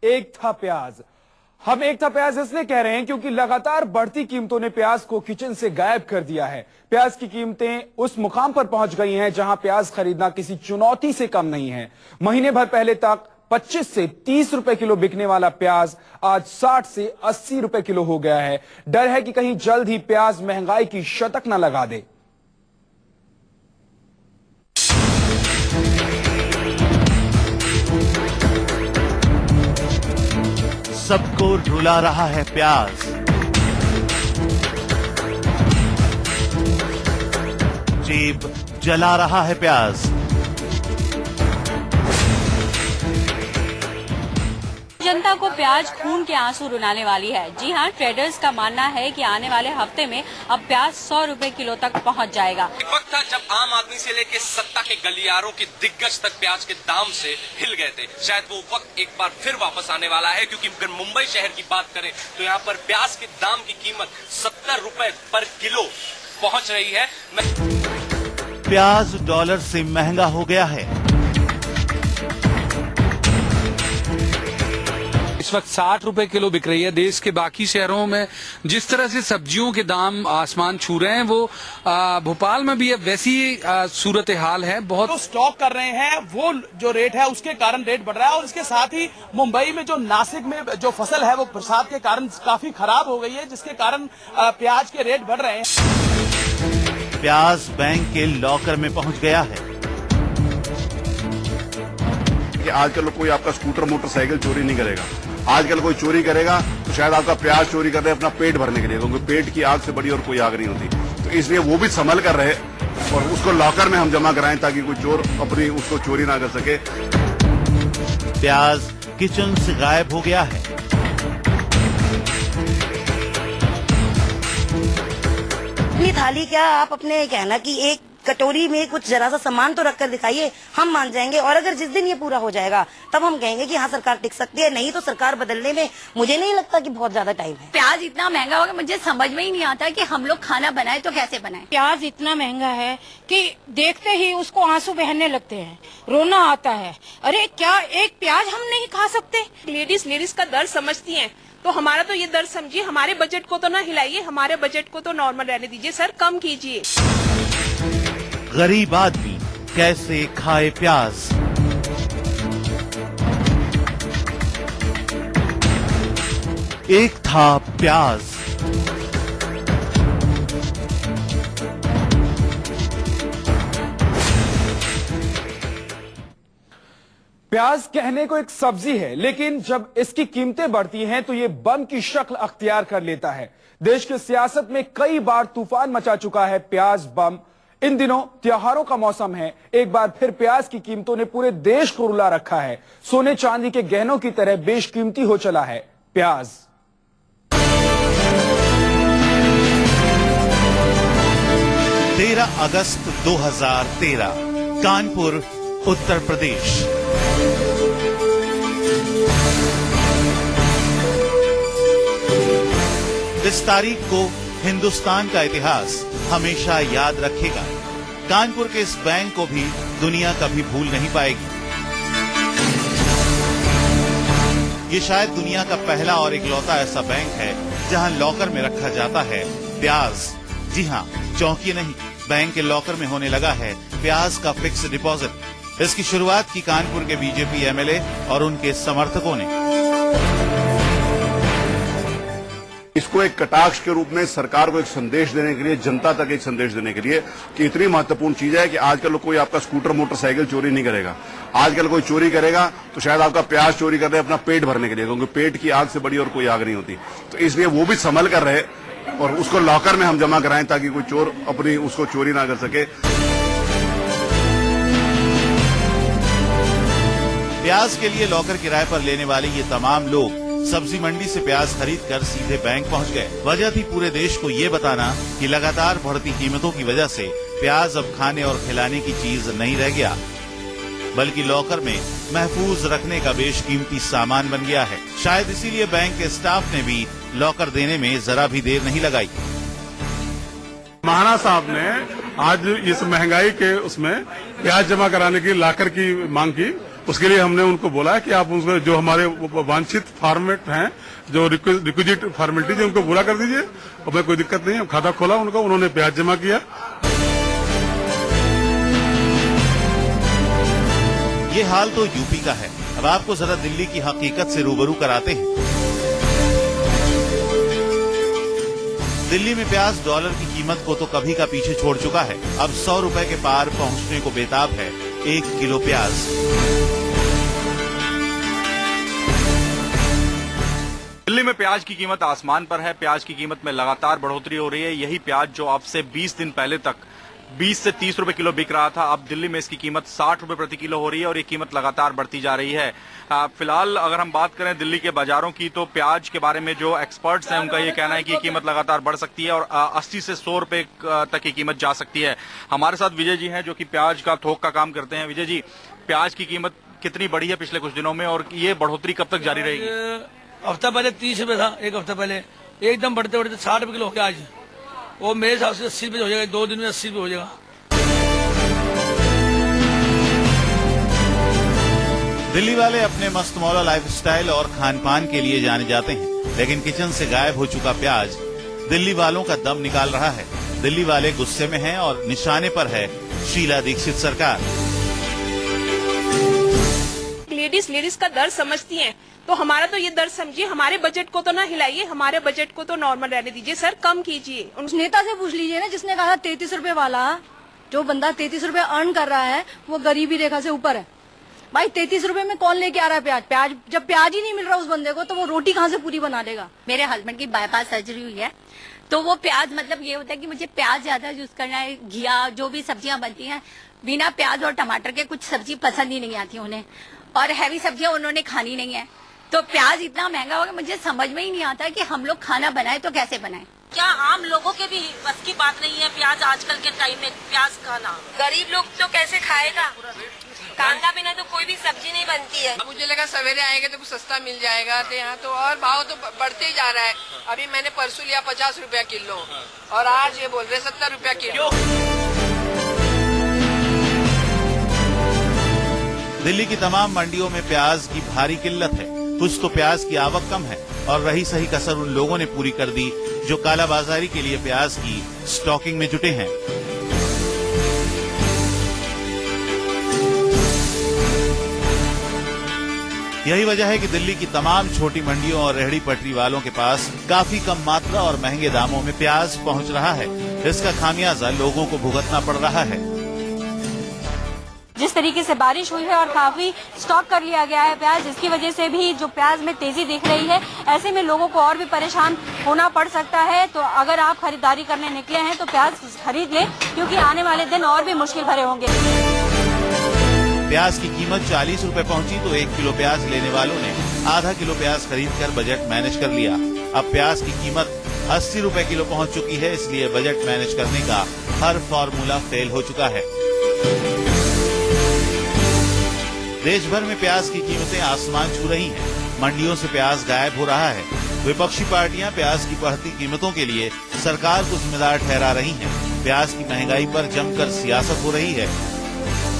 एक था प्याज। हम एक था प्याज इसलिए कह रहे हैं क्योंकि लगातार बढ़ती कीमतों ने प्याज को किचन से गायब कर दिया है। प्याज की कीमतें उस मुकाम पर पहुंच गई हैं जहां प्याज खरीदना किसी चुनौती से कम नहीं है। महीने भर पहले तक 25 से 30 रुपए किलो बिकने वाला प्याज आज 60 से 80 रुपए किलो हो गया है। डर है कि कहीं जल्द ही प्याज महंगाई की शतक न लगा दे। सबको रुला रहा है प्याज। जेब जला रहा है प्याज। जनता को प्याज खून के आंसू रुलाने वाली है। जी हां, ट्रेडर्स का मानना है कि आने वाले हफ्ते में अब प्याज 100 रुपए किलो तक पहुंच जाएगा। एक वक्त था जब आम आदमी से लेकर सत्ता के गलियारों के दिग्गज तक प्याज के दाम से हिल गए थे। शायद वो वक्त एक बार फिर वापस आने वाला है, क्योंकि अगर मुंबई शहर की बात करें तो यहाँ पर प्याज के दाम की कीमत 70 रुपए पर किलो पहुँच रही है। प्याज डॉलर से महंगा हो गया है। इस वक्त 60 रुपए किलो बिक रही है। देश के बाकी शहरों में जिस तरह से सब्जियों के दाम आसमान छू रहे हैं, वो भोपाल में भी अब वैसी सूरत हाल है। बहुत तो स्टॉक कर रहे हैं, वो जो रेट है उसके कारण रेट बढ़ रहा है। और इसके साथ ही मुंबई में जो नासिक में जो फसल है वो बरसात के कारण काफी खराब हो गई है, जिसके कारण प्याज के रेट बढ़ रहे हैं। प्याज बैंक के लॉकर में पहुंच गया है। कि आजकल कोई आपका स्कूटर मोटरसाइकिल चोरी नहीं करेगा। आजकल कोई चोरी करेगा तो शायद आपका प्याज चोरी कर रहे अपना पेट भरने के लिए, क्योंकि पेट की आग से बड़ी और कोई आग नहीं होती। तो इसलिए वो भी संभल कर रहे और उसको लॉकर में हम जमा कराएं ताकि कोई चोर अपनी उसको चोरी ना कर सके। प्याज किचन से गायब हो गया है। अपनी थाली क्या, आप अपने कहना कि एक कटोरी में कुछ जरा सा सामान तो रखकर दिखाइए, हम मान जाएंगे। और अगर जिस दिन ये पूरा हो जाएगा तब हम कहेंगे कि हाँ सरकार टिक सकती है। नहीं तो सरकार बदलने में मुझे नहीं लगता कि बहुत ज्यादा टाइम है। प्याज इतना महंगा हो गया, मुझे समझ में ही नहीं आता कि हम लोग खाना बनाए तो कैसे बनाए। प्याज इतना महंगा है कि देखते ही उसको आंसू बहने लगते हैं, रोना आता है। अरे क्या एक प्याज हम नहीं खा सकते? लेडीज का दर्द समझती हैं, तो हमारा तो ये दर्द समझिए। हमारे बजट को तो ना हिलाइए, हमारे बजट को तो नॉर्मल रहने दीजिए सर, कम कीजिए। गरीब आदमी कैसे खाए प्याज। एक था प्याज। प्याज कहने को एक सब्जी है, लेकिन जब इसकी कीमतें बढ़ती हैं तो ये बम की शक्ल अख्तियार कर लेता है। देश की सियासत में कई बार तूफान मचा चुका है प्याज बम। इन दिनों त्योहारों का मौसम है, एक बार फिर प्याज की कीमतों ने पूरे देश को रुला रखा है। सोने चांदी के गहनों की तरह बेशकीमती हो चला है प्याज। तेरह अगस्त 2013, कानपुर, उत्तर प्रदेश। इस तारीख को हिंदुस्तान का इतिहास हमेशा याद रखेगा। कानपुर के इस बैंक को भी दुनिया कभी भूल नहीं पाएगी। ये शायद दुनिया का पहला और इकलौता ऐसा बैंक है जहां लॉकर में रखा जाता है प्याज। जी हां, चौंकी नहीं, बैंक के लॉकर में होने लगा है प्याज का फिक्स डिपॉजिट। इसकी शुरुआत की कानपुर के बीजेपी एमएलए और उनके समर्थकों ने। इसको एक कटाक्ष के रूप में सरकार को एक संदेश देने के लिए, जनता तक एक संदेश देने के लिए कि इतनी महत्वपूर्ण चीज है कि आजकल कोई आपका स्कूटर मोटरसाइकिल चोरी नहीं करेगा। आजकल कोई चोरी करेगा तो शायद आपका प्याज चोरी कर रहे अपना पेट भरने के लिए, क्योंकि पेट की आग से बड़ी और कोई आग नहीं होती। तो इसलिए वो भी संभल कर रहे और उसको लॉकर में हम जमा कराएं ताकि कोई चोर अपनी उसको चोरी ना कर सके। प्याज के लिए लॉकर किराए पर लेने वाले ये तमाम लोग सब्जी मंडी से प्याज खरीद कर सीधे बैंक पहुंच गए। वजह थी पूरे देश को ये बताना कि लगातार बढ़ती कीमतों की वजह से प्याज अब खाने और खिलाने की चीज नहीं रह गया, बल्कि लॉकर में महफूज रखने का बेशकीमती सामान बन गया है। शायद इसीलिए बैंक के स्टाफ ने भी लॉकर देने में जरा भी देर नहीं लगाई। महाना साहब ने आज इस महंगाई के उसमें प्याज जमा कराने की लॉकर की मांग की उसके लिए हमने उनको बोला है कि आप उनको जो हमारे वांछित फॉर्मेट हैं, जो रिक्विजिट फॉर्मेलिटीज उनको पूरा कर दीजिए, और मैं कोई दिक्कत नहीं है। खाता खोला उनका, उन्होंने ब्याज जमा किया। ये हाल तो यूपी का है। अब आपको जरा दिल्ली की हकीकत से रूबरू कराते हैं। दिल्ली में प्याज डॉलर की कीमत को तो कभी का पीछे छोड़ चुका है। अब 100 रुपए के पार पहुंचने को बेताब है 1 किलो प्याज। दिल्ली में प्याज की कीमत आसमान पर है। प्याज की कीमत में लगातार बढ़ोतरी हो रही है। यही प्याज जो अब से 20 दिन पहले तक 20 से 30 रुपए किलो बिक रहा था, अब दिल्ली में इसकी कीमत 60 रुपए प्रति किलो हो रही है और ये कीमत लगातार बढ़ती जा रही है। फिलहाल अगर हम बात करें दिल्ली के बाजारों की, तो प्याज के बारे में जो एक्सपर्ट्स हैं उनका ये कहना है कि ये कीमत लगातार बढ़ सकती है और 80 से 100 रुपए तक की कीमत जा सकती है। हमारे साथ विजय जी हैं जो कि प्याज का थोक का काम करते हैं। विजय जी, प्याज की कीमत कितनी बढ़ी है पिछले कुछ दिनों में और ये बढ़ोतरी कब तक जारी रहेगी? हफ्ता पहले 30 रुपए था, एक हफ्ता पहले एकदम बढ़ते बढ़ते 60 रुपए किलो हो गया आज। वो मेरे हिसाब से 80 रुपए हो जाएगा, 2 दिन में 80 रुपए हो जाएगा। दिल्ली वाले अपने मस्तमौला लाइफस्टाइल और खान पान के लिए जाने जाते हैं, लेकिन किचन से गायब हो चुका प्याज दिल्ली वालों का दम निकाल रहा है। दिल्ली वाले गुस्से में हैं और निशाने पर है शीला दीक्षित सरकार। लेडीज का दर्द समझती हैं, तो हमारा तो ये दर्द समझिए। हमारे बजट को तो ना हिलाइए, हमारे बजट को तो नॉर्मल रहने दीजिए सर, कम कीजिए। उस नेता से पूछ लीजिए ना जिसने कहा 33 रुपए वाला, जो बंदा 33 रुपए अर्न कर रहा है वो गरीबी रेखा से ऊपर है। भाई 33 रुपए में कौन लेके आ रहा है प्याज? जब प्याज ही नहीं मिल रहा उस बंदे को, तो वो रोटी कहाँ से पूरी बना लेगा? मेरे हस्बैंड की बाईपास सर्जरी हुई है, तो वो प्याज मतलब ये होता है कि मुझे प्याज ज्यादा यूज करना है। घिया जो भी सब्जियां बनती हैं बिना प्याज और टमाटर के कुछ सब्जी पसंद ही नहीं आती उन्हें, और हैवी सब्जियां उन्होंने खानी नहीं है। तो प्याज इतना महंगा हो गया, मुझे समझ में ही नहीं आता कि हम लोग खाना बनाए तो कैसे बनाए। क्या आम लोगों के भी बस की बात नहीं है प्याज आजकल के टाइम में प्याज खाना? गरीब लोग तो कैसे खाएगा? कांदा बिना तो कोई भी सब्जी नहीं बनती है। मुझे लगा सवेरे आएंगे तो कुछ सस्ता मिल जाएगा, तो यहाँ तो और भाव तो बढ़ते ही जा रहा है। अभी मैंने परसों लिया 50 रुपया किलो और आज ये बोल रहे 70 रुपया किलो। दिल्ली की तमाम मंडियों में प्याज की भारी किल्लत है। कुछ तो प्याज की आवक कम है और रही सही कसर उन लोगों ने पूरी कर दी जो कालाबाजारी के लिए प्याज की स्टॉकिंग में जुटे हैं। यही वजह है कि दिल्ली की तमाम छोटी मंडियों और रेहड़ी पटरी वालों के पास काफी कम मात्रा और महंगे दामों में प्याज पहुंच रहा है। इसका खामियाजा लोगों को भुगतना पड़ रहा है। जिस तरीके से बारिश हुई है और काफी स्टॉक कर लिया गया है प्याज, जिसकी वजह से भी जो प्याज में तेजी दिख रही है, ऐसे में लोगों को और भी परेशान होना पड़ सकता है। तो अगर आप खरीदारी करने निकले हैं तो प्याज खरीद लें, क्योंकि आने वाले दिन और भी मुश्किल भरे होंगे। प्याज की कीमत 40 रुपए पहुंची तो 1 किलो प्याज लेने वालों ने आधा किलो प्याज खरीदकर बजट मैनेज कर लिया। अब प्याज की कीमत 80 रुपए किलो पहुंच चुकी है, इसलिए बजट मैनेज करने का हर फॉर्मूला फेल हो चुका है। देश भर में प्याज की कीमतें आसमान छू रही हैं। मंडियों से प्याज गायब हो रहा है। विपक्षी पार्टियां प्याज की बढ़ती कीमतों के लिए सरकार को जिम्मेदार ठहरा रही हैं। प्याज की महंगाई पर जमकर सियासत हो रही है,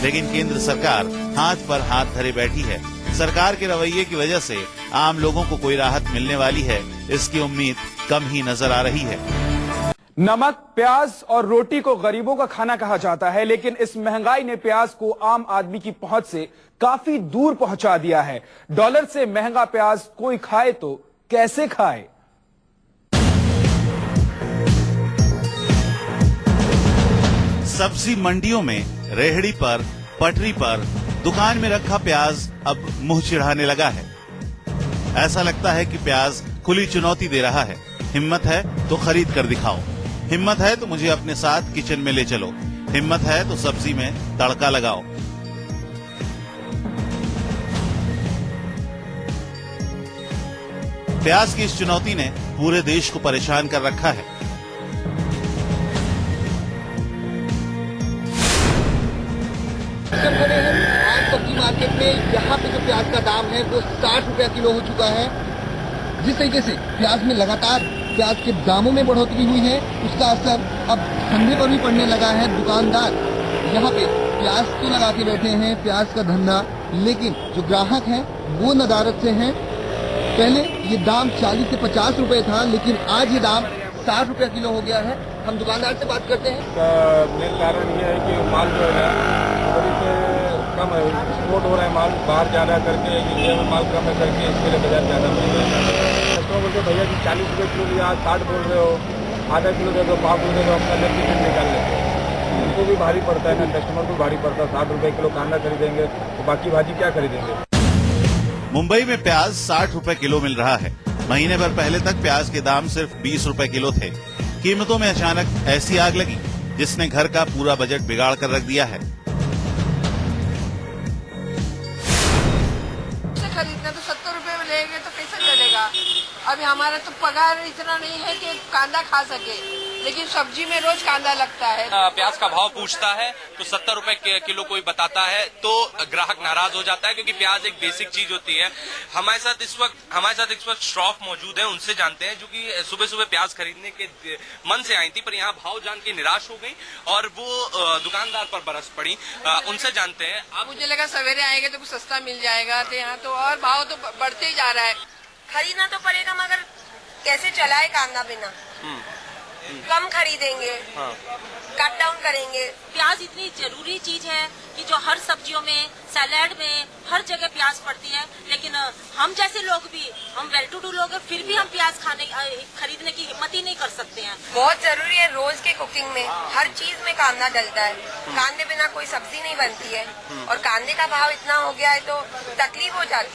लेकिन केंद्र सरकार हाथ पर हाथ धरे बैठी है। सरकार के रवैये की वजह से आम लोगों को कोई राहत मिलने वाली है, इसकी उम्मीद कम ही नजर आ रही है। नमक, प्याज और रोटी को गरीबों का खाना कहा जाता है, लेकिन इस महंगाई ने प्याज को आम आदमी की पहुंच से काफी दूर पहुंचा दिया है। डॉलर से महंगा प्याज कोई खाए तो कैसे खाए? सब्जी मंडियों में, रेहड़ी पर, पटरी पर, दुकान में रखा प्याज अब मुंह चिढ़ाने लगा है। ऐसा लगता है कि प्याज खुली चुनौती दे रहा है। हिम्मत है तो खरीद कर दिखाओ, हिम्मत है तो मुझे अपने साथ किचन में ले चलो, हिम्मत है तो सब्जी में तड़का लगाओ। प्याज की इस चुनौती ने पूरे देश को परेशान कर रखा है। आज सब्जी मार्केट में यहाँ पे जो प्याज का दाम है वो 60 रुपया किलो हो चुका है। जिस तरीके से प्याज में लगातार प्याज के दामों में बढ़ोतरी हुई है, उसका असर अब धंधे पर भी पड़ने लगा है। दुकानदार यहाँ पे प्याज तो लगा के बैठे हैं, प्याज का धंधा लेकिन जो ग्राहक हैं वो नदारत से हैं। पहले ये दाम 40 से 50 रुपए था, लेकिन आज ये दाम 60 रुपया किलो हो गया है। हम दुकानदार से बात करते हैं। मेन कारण ये है कि माल जो है थोड़ी से कम है, एक्सपोर्ट हो रहा है माल बाहर ज़्यादा करके, इंडिया में माल कम है करके इसके लिए बाजार ज़्यादा मिल रहा है। कस्टमर बोलते भैया कि 40 रुपये किलो लिया, 60 बोल रहे हो, आधा किलो दे दो, पाव किलो दे दो, अपना लेके निकाल लेते हैं। उनको भी भारी पड़ता है ना, कस्टमर को भारी पड़ता है। 60 रुपये किलो कांदा खरीदेंगे तो बाकी भाजी क्या खरीदेंगे। मुंबई में प्याज 60 रुपए किलो मिल रहा है। महीने भर पहले तक प्याज के दाम सिर्फ 20 रुपए किलो थे। कीमतों में अचानक ऐसी आग लगी जिसने घर का पूरा बजट बिगाड़ कर रख दिया है। खरीदना तो 70 रुपए में लेंगे तो कैसे चलेगा। अभी हमारा तो पगार इतना नहीं है कि कांदा खा सके, लेकिन सब्जी में रोज कांदा लगता है। प्याज का भाव पूछता है तो 70 रुपए किलो कोई बताता है तो ग्राहक नाराज हो जाता है, क्योंकि प्याज एक बेसिक चीज होती है। हमारे साथ इस वक्त श्रॉफ मौजूद है, उनसे जानते हैं, जो कि सुबह सुबह प्याज खरीदने के मन से आई थी, पर यहाँ भाव जान के निराश हो गई और वो दुकानदार पर बरस पड़ी। उनसे जानते हैं। मुझे लगा सवेरे आएंगे तो कुछ सस्ता मिल जाएगा, तो यहाँ तो और भाव तो बढ़ते ही जा रहा है। खरीदना तो पड़ेगा, मगर कैसे चलाए कांदा बिना। कम खरीदेंगे, कट डाउन करेंगे। प्याज इतनी जरूरी चीज है कि जो हर सब्जियों में, सैलेड में, हर जगह प्याज पड़ती है, लेकिन हम जैसे लोग भी, हम वेल टू डू लोग हैं, फिर भी हम प्याज खरीदने की हिम्मत ही नहीं कर सकते हैं। बहुत जरूरी है, रोज के कुकिंग में हर चीज में कांदा डलता है। कांदे बिना कोई सब्जी नहीं बनती है, और कांदे का भाव इतना हो गया है तो तकलीफ हो जाती है।